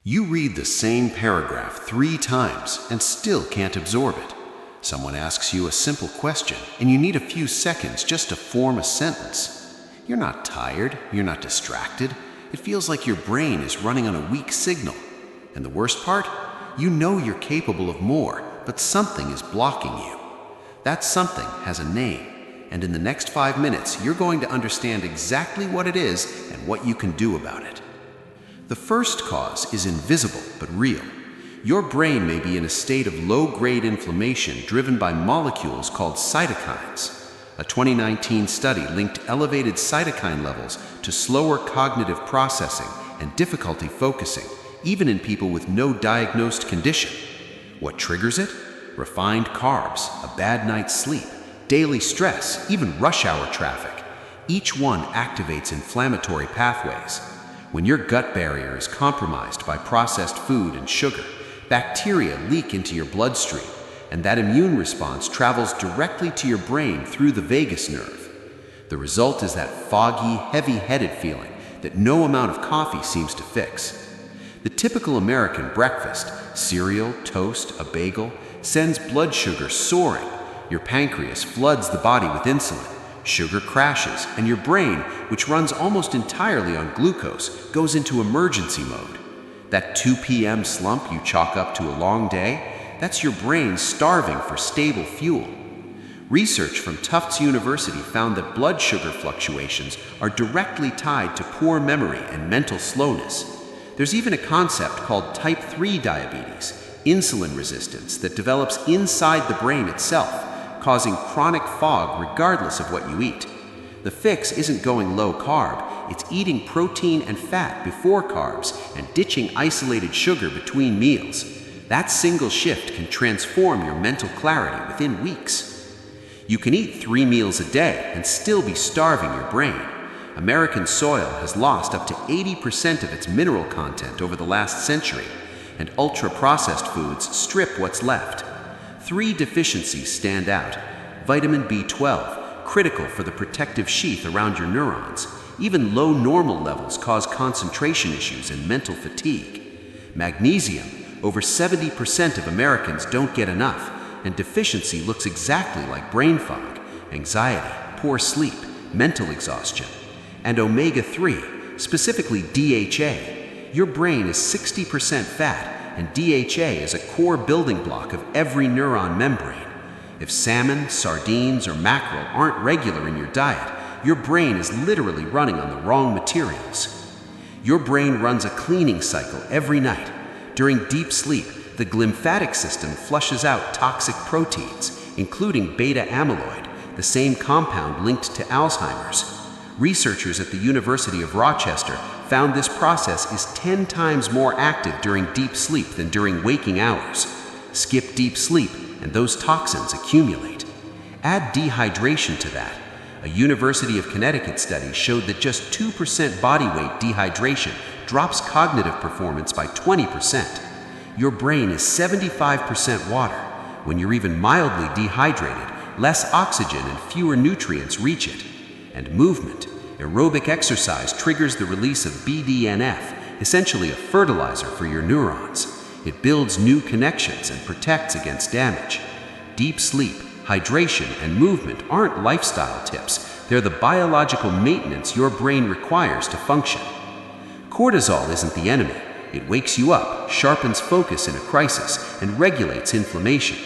You read the same paragraph 3 times and still can't absorb it. Someone asks you a simple question and you need a few seconds just to form a sentence. You're not tired, you're not distracted. It feels like your brain is running on a weak signal. And the worst part? You know you're capable of more, but something is blocking you. That something has a name, and in the next 5 minutes, you're going to understand exactly what it is and what you can do about it. The first cause is invisible but real. Your brain may be in a state of low-grade inflammation driven by molecules called cytokines. A 2019 study linked elevated cytokine levels to slower cognitive processing and difficulty focusing, even in people with no diagnosed condition. What triggers it? Refined carbs, a bad night's sleep, daily stress, even rush hour traffic. Each one activates inflammatory pathways. When your gut barrier is compromised by processed food and sugar, bacteria leak into your bloodstream, and that immune response travels directly to your brain through the vagus nerve. The result is that foggy, heavy-headed feeling that no amount of coffee seems to fix. The typical American breakfast, cereal, toast, a bagel, sends blood sugar soaring. Your pancreas floods the body with insulin. Sugar crashes, and your brain, which runs almost entirely on glucose, goes into emergency mode. That 2 p.m. slump you chalk up to a long day, that's your brain starving for stable fuel. Research from Tufts University found that blood sugar fluctuations are directly tied to poor memory and mental slowness. There's even a concept called type 3 diabetes, insulin resistance, that develops inside the brain itself, causing chronic fog regardless of what you eat. The fix isn't going low carb, it's eating protein and fat before carbs and ditching isolated sugar between meals. That single shift can transform your mental clarity within weeks. You can eat 3 meals a day and still be starving your brain. American soil has lost up to 80% of its mineral content over the last century, and ultra-processed foods strip what's left. 3 deficiencies stand out. Vitamin B12, critical for the protective sheath around your neurons. Even low normal levels cause concentration issues and mental fatigue. Magnesium, over 70% of Americans don't get enough, and deficiency looks exactly like brain fog, anxiety, poor sleep, mental exhaustion. And omega-3, specifically DHA. Your brain is 60% fat, and DHA is a core building block of every neuron membrane. If salmon, sardines, or mackerel aren't regular in your diet, your brain is literally running on the wrong materials. Your brain runs a cleaning cycle every night. During deep sleep, the glymphatic system flushes out toxic proteins, including beta amyloid, the same compound linked to Alzheimer's. Researchers at the University of Rochester found this process is 10 times more active during deep sleep than during waking hours. Skip deep sleep, and those toxins accumulate. Add dehydration to that. A University of Connecticut study showed that just 2% body weight dehydration drops cognitive performance by 20%. Your brain is 75% water. When you're even mildly dehydrated, less oxygen and fewer nutrients reach it. And movement. Aerobic exercise triggers the release of BDNF, essentially a fertilizer for your neurons. It builds new connections and protects against damage. Deep sleep, hydration, and movement aren't lifestyle tips. They're the biological maintenance your brain requires to function. Cortisol isn't the enemy. It wakes you up, sharpens focus in a crisis, and regulates inflammation.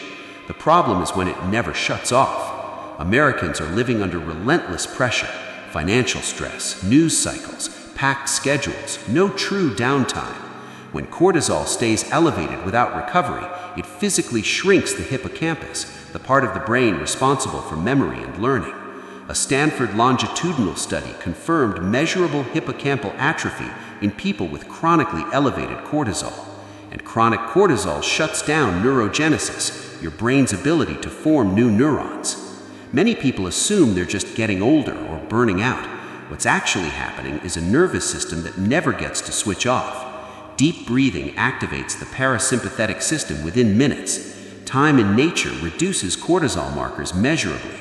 The problem is when it never shuts off. Americans are living under relentless pressure, financial stress, news cycles, packed schedules, no true downtime. When cortisol stays elevated without recovery, it physically shrinks the hippocampus, the part of the brain responsible for memory and learning. A Stanford longitudinal study confirmed measurable hippocampal atrophy in people with chronically elevated cortisol. And chronic cortisol shuts down neurogenesis, your brain's ability to form new neurons. Many people assume they're just getting older or burning out. What's actually happening is a nervous system that never gets to switch off. Deep breathing activates the parasympathetic system within minutes. Time in nature reduces cortisol markers measurably.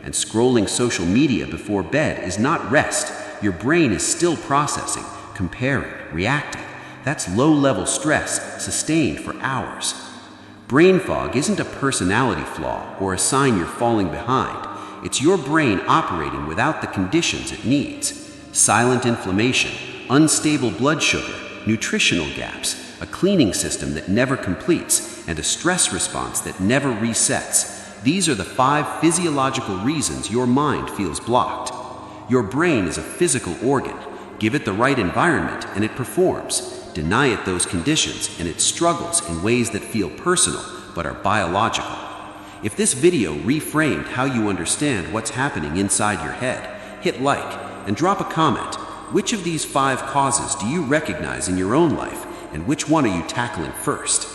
And scrolling social media before bed is not rest. Your brain is still processing, comparing, reacting. That's low-level stress sustained for hours. Brain fog isn't a personality flaw or a sign you're falling behind. It's your brain operating without the conditions it needs. Silent inflammation, unstable blood sugar, nutritional gaps, a cleaning system that never completes, and a stress response that never resets. These are the 5 physiological reasons your mind feels blocked. Your brain is a physical organ. Give it the right environment and it performs. Deny it those conditions and it struggles in ways that feel personal but are biological. If this video reframed how you understand what's happening inside your head, hit like and drop a comment. Which of these 5 causes do you recognize in your own life, and which one are you tackling first?